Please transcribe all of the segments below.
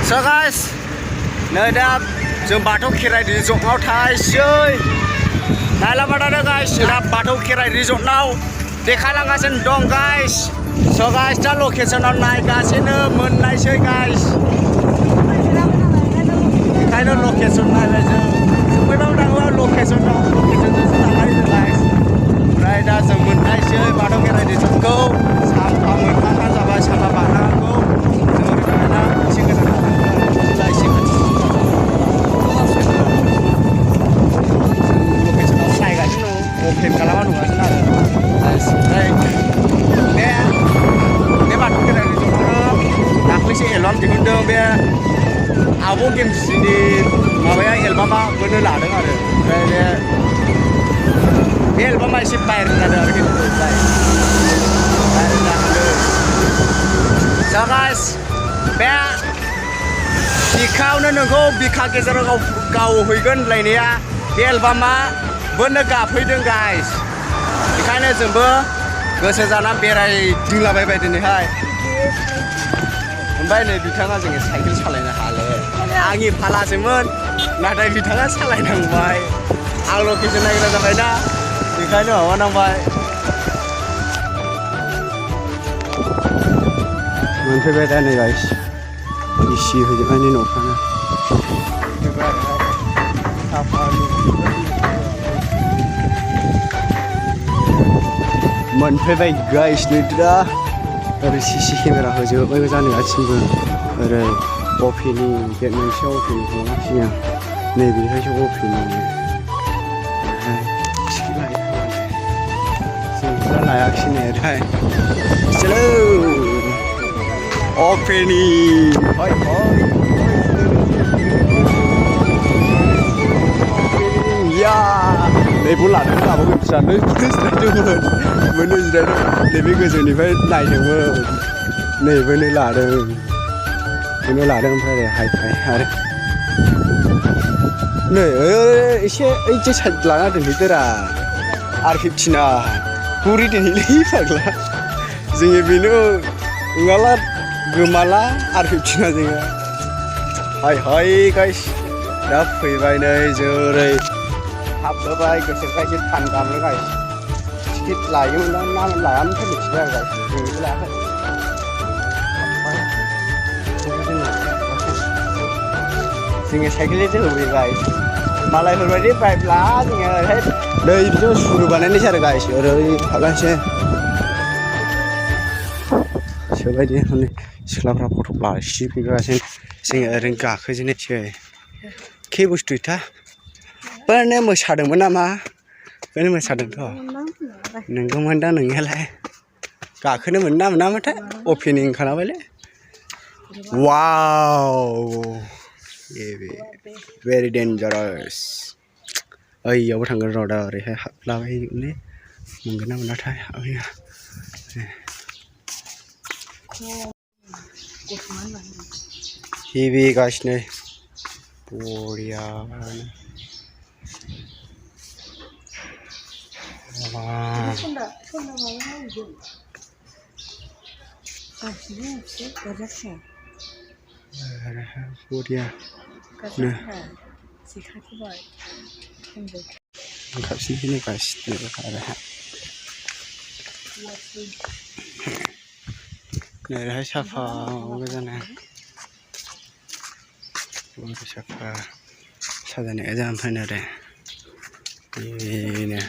So guys, nơi đây chúng bà thúc khi này đi dụng áo thái chơi. Đây là bắt đầu guys, đã bà thúc khi này đi dụng nào. Để khai là ngay đông guys. So guys, đã location on này guys, nó muốn này chơi guys. Khai nó location này là chứ. Chúng mình đang ở location đó, location đó là này guys. Đây đã chúng mình này chơi bà thúc khi này đi dụng câu. Sáng phòng mình ăn ra bài sáng bà nào câu. Chúng mình phải là xin cái này. Thêm cả lắm luôn á, đây, nè bạn cái này chúng nó đặt với xe lắm chỉ còn đường bây áo vô kim đi mà bây giờ album mà vẫn là được rồi, đây, cái album này ship bay ra được cái này, đây là được. So guys, bây đi khao nên nó bị khao cái giờ cầu hồi gần lại nè, cái album mà vẫn đã gặp phải được guys. Cái này chúng bữa cơ ra nam bè này đứng là bay đến này. Hôm nay này bị thằng anh cái cycle chạy lại hà lệ. Anh đi phala xem mơn, nãy đây bị thằng anh chạy lại thằng bay. Ang location này là vậy đó. Thì cái nữa ở đâu vậy? Mình phải về đây này guys. Đi xí hơi anh đi nộp hàng. Mình phải về guys nữa đó. Rồi CC camera hơi giờ mấy cái gian này xin mời. Rồi opening cái mình show opening của chị nha. Này bị hơi show opening này. Xin lại. Xin lại action này đây. Hello. Opening. Hoi hoi. Yeah. Đây vốn là nó một cái sản đấy chung hơn vấn đề gì đấy để biết cái gì thì phải này hiểu hơn này vấn đề là đây vấn đề là đây không phải để hay này ơi chứ thật là nó đừng nghĩ là Argentina Puri đừng nghĩ phải là gì vì nó ngã là Guatemala Argentina gì cả hay guys đã phải vậy này giờ đây hấp đỡ vai cái sự cái thành cảm nữa guys skip lại nhưng nó lại ăn hết được rồi guys thì là hết thì nghe sai cái gì rồi guys mà lại hồi đi phải lá thì nghe hết đây cho suru bạn này sao guys rồi thật là xe chơi vậy đi hôm nay sẽ làm ra một lại ship cái guys xin ở trên cả cái gì này chơi khi buổi tối ta bên này mới xả được mấy năm à bên này mới xả được thôi đừng có muốn đăng đừng nghe lại cả khi nó mình năm hết opening khá là vậy wow very dangerous ơi giờ thằng cái rồi đó thì hay là cái gì đấy mình cái nào nó thay ơi TV guys này Boria wow Boria nè khắp xí cái này phải được phải là này là sao phà cái này cái sao phà sao đây này ra phải này đây nè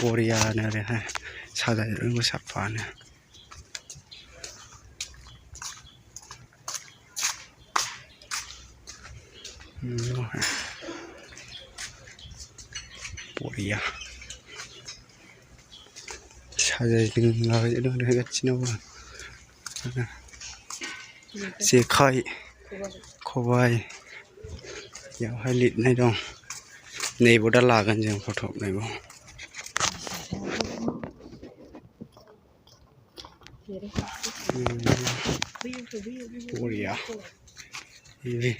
Boria này đây ha sao đây nó có sắp phá nè Boria sao đây đừng nói nữa đây cái gì đâu xe khai khói dạo hai lít này đâu này bố đã là gần giống photop này bố Boria ini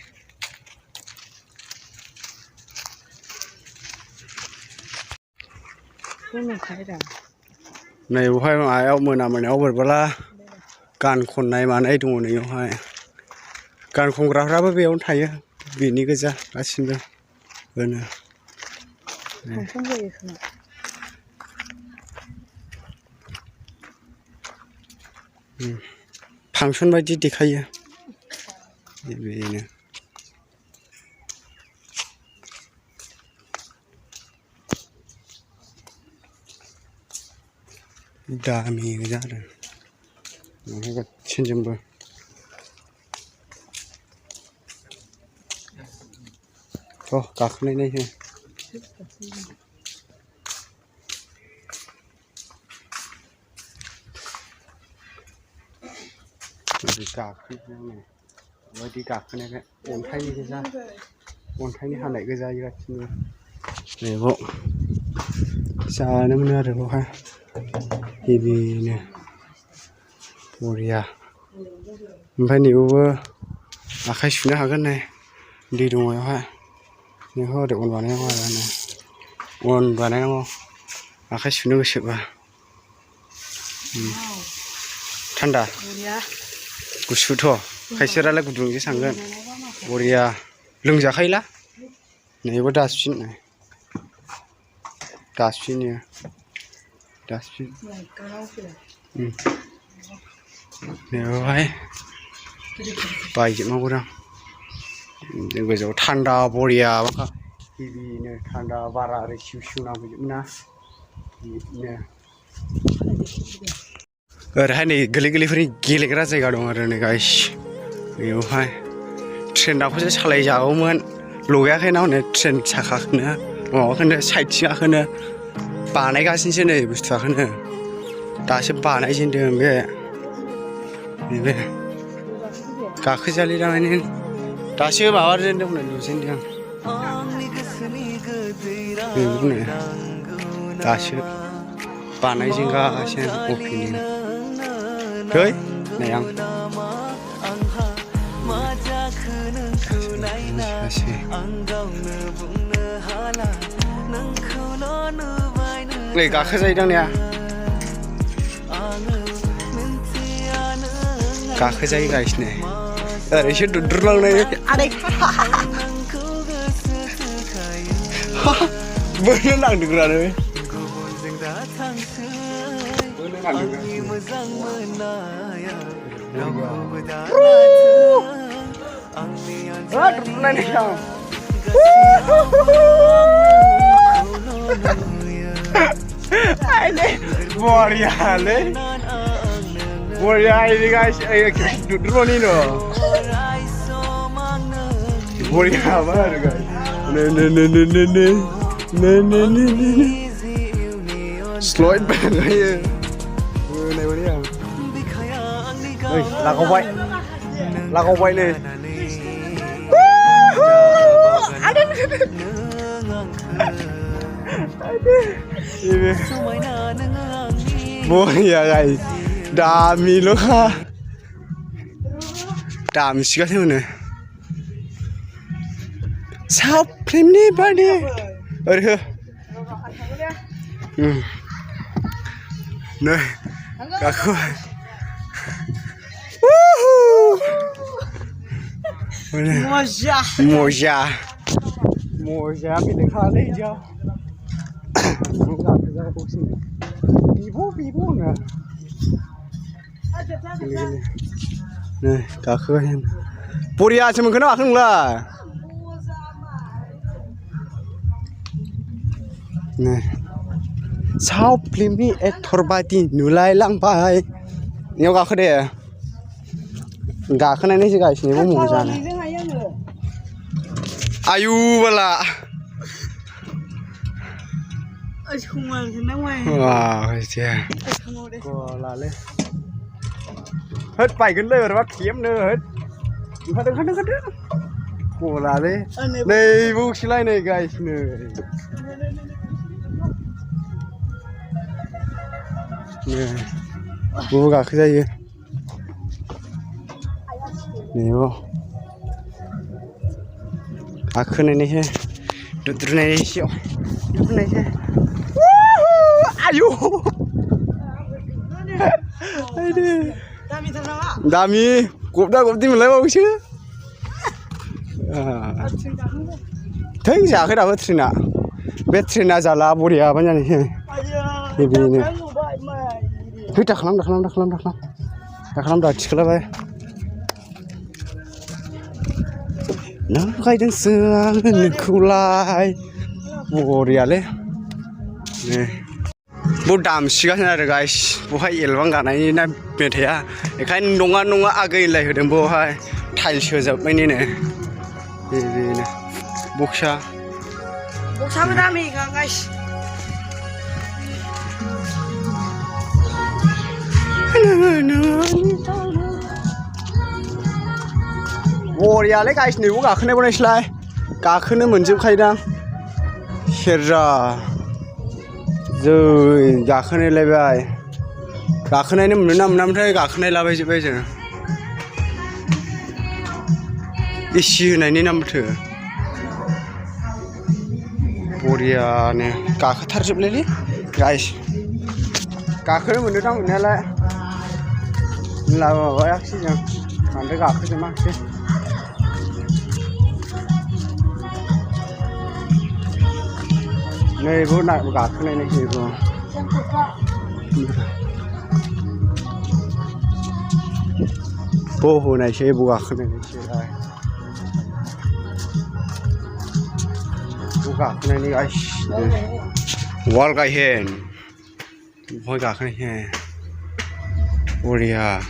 này bố hai mà ai ông mưa nào mà nấu bật bala canคนnày mà này đúng rồi này गान खनग्राफ्राबो बेयावनो थायो बेनि गोजा गासिबो होनो function बायदि देखायो बेनो दामि गोजा आरो गासिनजोंबो गाखोनाय नायहो गाखोनाय गाखोनायखाय अन्थाइनि गोजा अन्थाइनि हानाय गोजा गासिनो बेयाव जानो मोनो आरो बेवहाय हेभिनो बरिया ओमफ्राय नैबावबो आखाइ सुनो हागोन नै दै दङ बेवहाय बेखौ ओरै अन बानायनांगौ आरो अन बानायनांगौ आखाइ सुनो गोसोबा थान्दा गुसुथ' खायसेरालाय गुदुंसो सानगोन बरिया लोंजाखायोला नैबो डास्टबिन बेवहाय बायजोबनांगौ दां जों गोजौआव थान्दा बरिया हेभिनो थान्दा बारा ओरै सिउ सिउ नांफैजोबोना बिदिनो ओरैहाय नै गोरलै गोरलैफोरनि गेलेग्रा जायगा दं आरो नै गाइस बेयावहाय ट्रेन दाखौसो सालायजागौमोन लगायाखैना हनै ट्रेन साखाखौनो माबाखौनो साइडथिं गाखोनो बानायगासिनोसो नै बुस्थुआखौनो दासो बानायजेनदों बे नैबे गाखोजालि दामानि दासो माबाजेनदोंमोन लुजेनदों बेखौनो दासो बानायजेनगासिनो अपेनिं है नै आं नै गाखोजायो दांनिया गाखोजायो गासिनो ओरैसो दुद्रुलांनाय बोनो नांदोंरानो बरियालै बरिया ini guys duduk nih no boriya banget guys slow it banget ya này boriya là quay này boriya guys दामि ल'खा दामिसिगासो मोनो साफ्रोमनि बादि ओरै नै गाखोबाय मजा बेलेखालै इदियाव बिब' होनो नै गाखोगासिनो बरियासो मोनखोना माखो नोंलाय नै साउथ फिल्मनि एक्टर बादि नुलायलांबाय बेयाव गाखो दे गाखोनायनिसो गासिनिबो मोजाङानो आयु बाला गलालै होद बायगोनलै बोरैबा खेबनो होद ओंखारदों गलालै नै बौसोलाय नै गाइसनो बबो गाखोजायो नैबाव गाखोनायनिसो दुद्रुनायनिसो आयु दामि गबदा गबदि मोनलायबावोसो थै जायाखै दाबो ट्रेना बे ट्रेना जाला बरिया बानायनानै बेनो थै दाखालाम दा थिखोलाबाय नों गायदोंसो आं नोंखौलाय बरियालै बहुद दामसिगासिनो आरो गाइस बहाय एलबाम गानायनि ना मेथाइआ बेखायनो नङा आगैलाय होदों बहाय टाइल्स होजोबनायनिनो बेनो बक्साबो दामि गाइस बरियालै गाइस नैबाव गाखोनाय बनायसैलाय गाखोनो मोनजोबखायोदां सेरजा जै गाखोनायलायबाय गाखोनायनो मोनो ना मोनामोनथाय गाखोनाय लाबायजोब्बाय जों एसि होनायनि नामथो बरियानो गाखोथारजोबलायलै गाइस गाखोनो मोनदोंदां मोननायालाय माबायाखिसै जों बांद्राय गाखोजोबाखिसै नैबो गाखोनायनायसै होनायसै गाखोनायनायसै गाखोनायनि वाल गायहेन बहाय गाखोनाय बरिया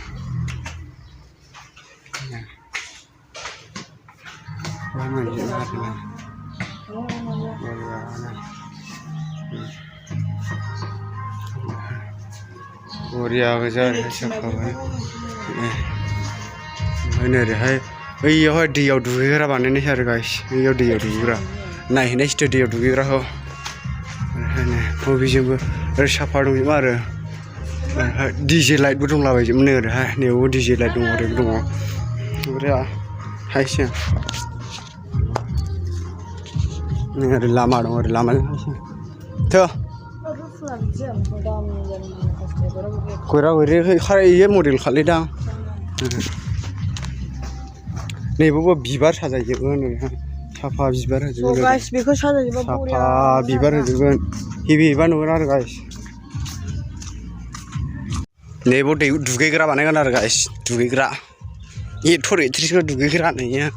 बरिया गोजा साफाबाय ओमफ्राय ओरैहाय बैयावहाय दैयाव दुगैग्रा बानायनायसै आरो गाइस बैयाव दैयाव दुगैग्रा नायहैनायसै दैयाव दुगैग्राखौ बबेजोंबो ओरै साफा दंजोबो आरो डिजे लाइटबो दंलाबायजोबोनो ओरैहाय नैयावबो डिजे लाइट दङ ओरैबो दङ ओमफ्राय हायसै ओरै लामा दं ओरै लामाजों हायसै थ' गयरा इयो मडेल खालायदां नैबावबो बिबार साजायजोबो ओरैहाय साफा बिबार होजोबगोन साफा बिबार होजोबगोन हेभि नुगोन आरो गाइस नैबाव दै दुगैग्रा बानायगोन आरो गाइस दुगैग्रा एक्ट्रिसफोर दुगैग्रा नैयो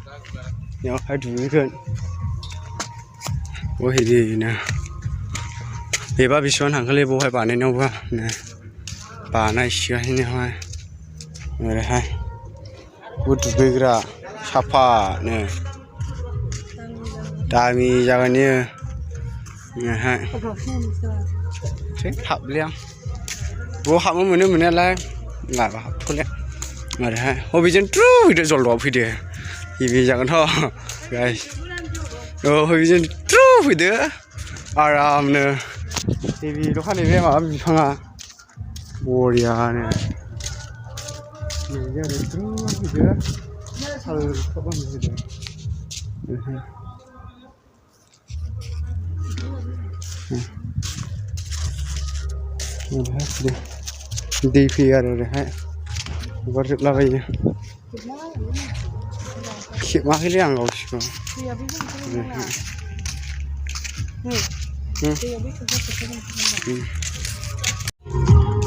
बेयावहाय दुगैगोन बहिनो बेबा बेसेबां थांखोलै बहाय बानायनायावबा बानायसिगासिनोहाय ओरैहाय दुगैग्रा साफानो दामि जागोन बेयोहाय हाबलै आं बेयाव हाबनो मोनो मोननायालाय लाबा हाबथ'ले ओरैहाय बबेजों ट्रु फैदो जलद'आव फैदो हेभि जागोनथ' गाइस बबेजों ट्रु फैदो आरामनो हेभि दखान बे माबा बिफाङा बरियानो ओरै ट्रु फैदो दै फैयो आरो ओरैहाय हगारजोबलाबायो खेबाखैलै आं गावसिखौ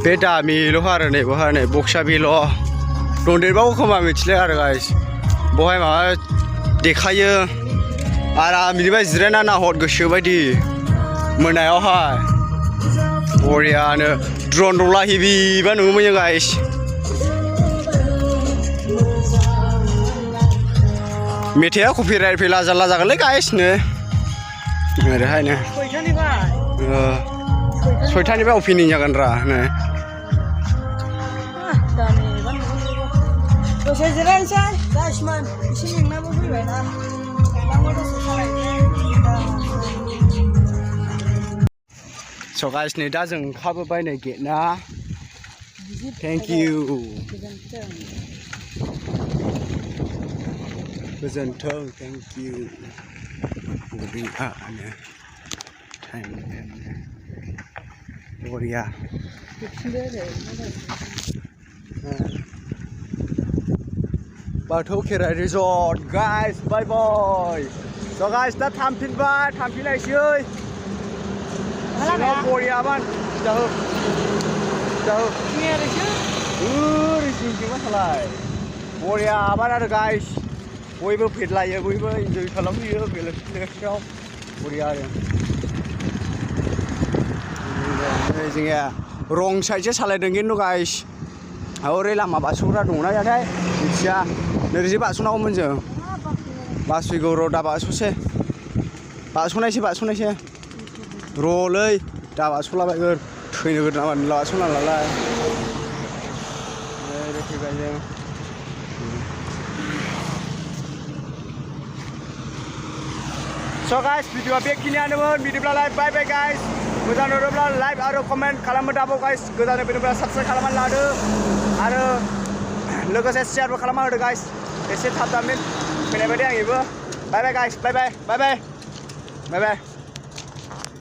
बे दामिल' आरो नै बहाय नै बक्सा बेल' दंदेरबावो खोमा मिथिले आरो गाइस बहाय माबा देखायो आराम बिदिबा जिरायना नाहर गोसो बायदि मोनायावहाय बरियानो ड्रन दंला हेभिबा नुगौमोन गाइस मेथाइआ कपिराइट फैला जारला जागोनलै गाइसनो ओरैहायनो सयथानिफ्राय अपेनिं जागोन रा दसे जिरायनोसै जासिमान एसे मेंनाबो फैबायना स' गाइस नै दा जों ओंखारबोबाय नै गेटना थेंक इउ गोजोन्थों थेंक इउ बरियानो बरिया बाथौ खेराइ रिजर्ट गाइस बाय बाय स' गाइस दा थांफिनलायसै सिङाव बरियाबान जाहो रिसिंजों मा खालाय बरियाबान आरो गाइस बयबो फेदलायो बयबो इन्जय खालामहैयो बेलासियाव बरिया आरो जोंनिया रं साइडसो सालायदों खिन्थु गाइस हरै लामा बारस'ग्रा दंना गैयाथाय मिथिया नोरैजे बारस'नांगौमोन जों बासुगाव र' दा बारस'नायसै र'लै दा बारस'लाबायगोन थैनो गोनां बारस'नांलाय फैबाय जों स' गाइस भिडिअआ बेखिनियानोमोन बिदिब्लालाय बाय बाय गाइस मोजां नुदोंब्ला लाइक आरो कमेन्ट खालामनो दाबाव गाइस गोदान फैदोंब्ला साबस्क्राइब खालामनानै लादो आरो लोगोसे शेयारबो खालामना होदो गाइस एसे थाब फैनाय बायदि आंनिबो बाय बाय गाइस बाय बाय